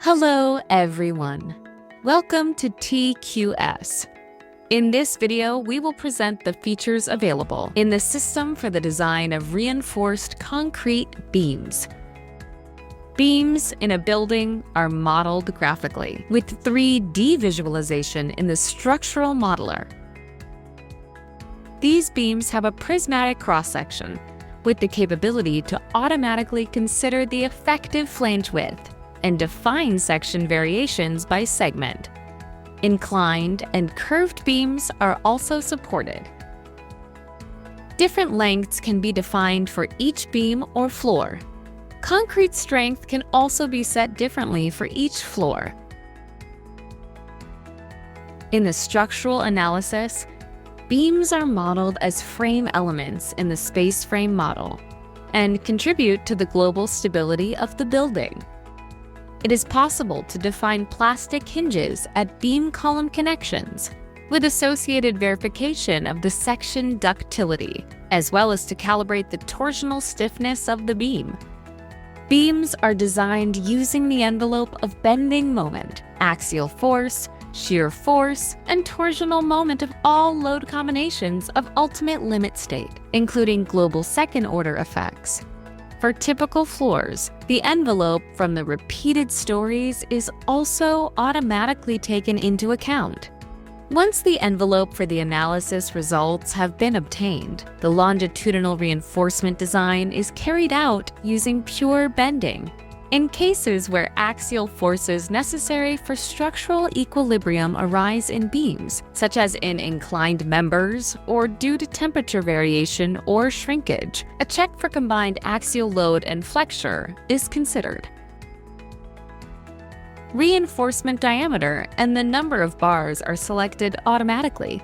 Hello everyone. Welcome to TQS. In this video, we will present the features available in the system for the design of reinforced concrete beams. Beams in a building are modeled graphically with 3D visualization in the structural modeler. These beams have a prismatic cross-section with the capability to automatically consider the effective flange width and define section variations by segment. Inclined and curved beams are also supported. Different lengths can be defined for each beam or floor. Concrete strength can also be set differently for each floor. In the structural analysis, beams are modeled as frame elements in the space frame model and contribute to the global stability of the building. It is possible to define plastic hinges at beam column connections with associated verification of the section ductility, as well as to calibrate the torsional stiffness of the beam. Beams are designed using the envelope of bending moment, axial force, shear force, and torsional moment of all load combinations of ultimate limit state, including global second-order effects. For typical floors, the envelope from the repeated stories is also automatically taken into account. Once the envelope for the analysis results have been obtained, the longitudinal reinforcement design is carried out using pure bending. In cases where axial forces necessary for structural equilibrium arise in beams, such as in inclined members or due to temperature variation or shrinkage, a check for combined axial load and flexure is considered. Reinforcement diameter and the number of bars are selected automatically.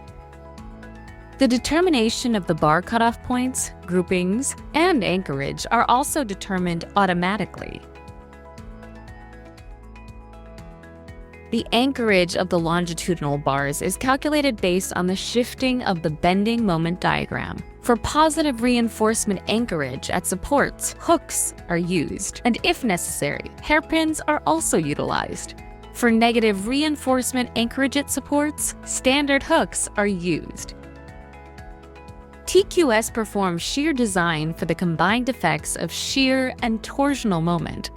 The determination of the bar cutoff points, groupings, and anchorage are also determined automatically. The anchorage of the longitudinal bars is calculated based on the shifting of the bending moment diagram. For positive reinforcement anchorage at supports, hooks are used, and if necessary, hairpins are also utilized. For negative reinforcement anchorage at supports, standard hooks are used. TQS performs shear design for the combined effects of shear and torsional moment.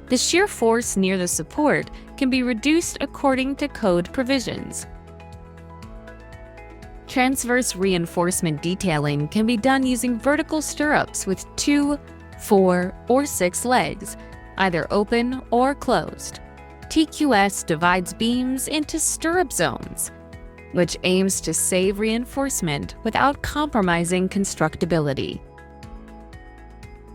The shear force near the support can be reduced according to code provisions. Transverse reinforcement detailing can be done using vertical stirrups with 2, 4, or 6 legs, either open or closed. TQS divides beams into stirrup zones, which aims to save reinforcement without compromising constructability.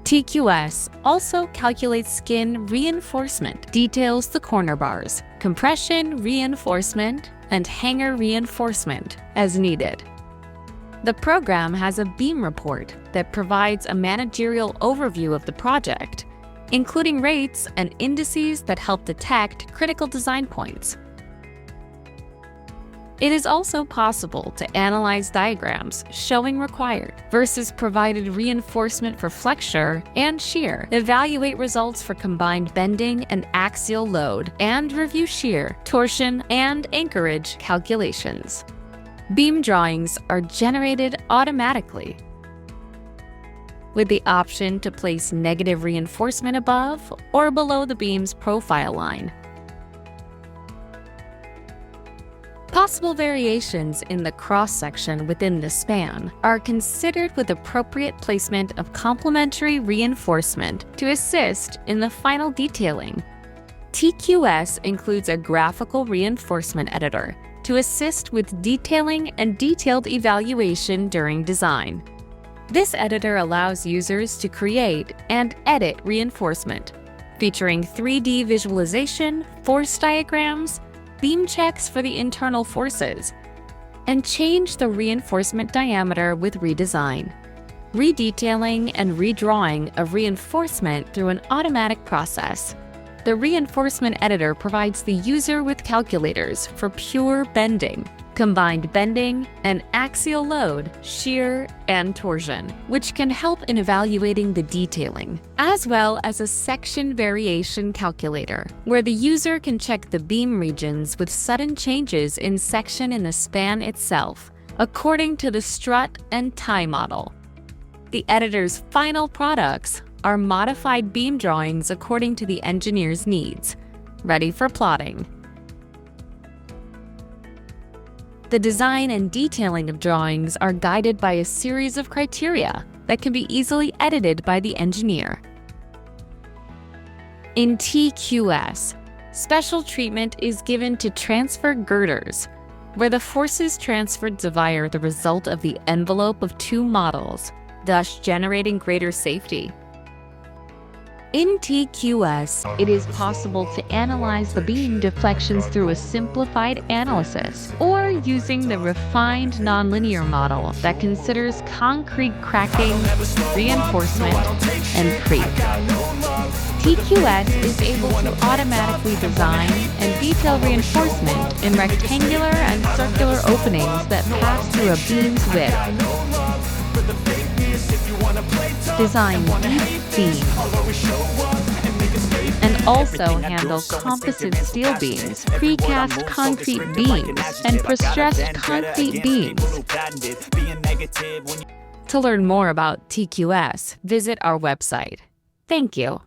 TQS also calculates skin reinforcement, details the corner bars, compression reinforcement, and hanger reinforcement as needed. The program has a beam report that provides a managerial overview of the project, including rates and indices that help detect critical design points. It is also possible to analyze diagrams showing required versus provided reinforcement for flexure and shear, evaluate results for combined bending and axial load, and review shear, torsion, and anchorage calculations. Beam drawings are generated automatically, with the option to place negative reinforcement above or below the beam's profile line. Possible variations in the cross-section within the span are considered with appropriate placement of complementary reinforcement to assist in the final detailing. TQS includes a graphical reinforcement editor to assist with detailing and detailed evaluation during design. This editor allows users to create and edit reinforcement, featuring 3D visualization, force diagrams, beam checks for the internal forces, and change the reinforcement diameter with redesign, redetailing and redrawing of reinforcement through an automatic process. The reinforcement editor provides the user with calculators for pure bending, combined bending, and axial load, shear, and torsion, which can help in evaluating the detailing, as well as a section variation calculator, where the user can check the beam regions with sudden changes in section in the span itself, according to the strut and tie model. The editor's final products are modified beam drawings according to the engineer's needs, ready for plotting. The design and detailing of drawings are guided by a series of criteria that can be easily edited by the engineer. In TQS, special treatment is given to transfer girders, where the forces transferred divide the result of the envelope of two models, thus generating greater safety. In TQS, it is possible to analyze the beam deflections through a simplified analysis, or using the refined nonlinear model that considers concrete cracking, reinforcement, and creep. TQS is able to automatically design and detail reinforcement in rectangular and circular openings that pass through a beam's width. Design deep beams, and also handle composite steel beams, precast concrete beams, and prestressed concrete beams. To learn more about TQS, visit our website. Thank you.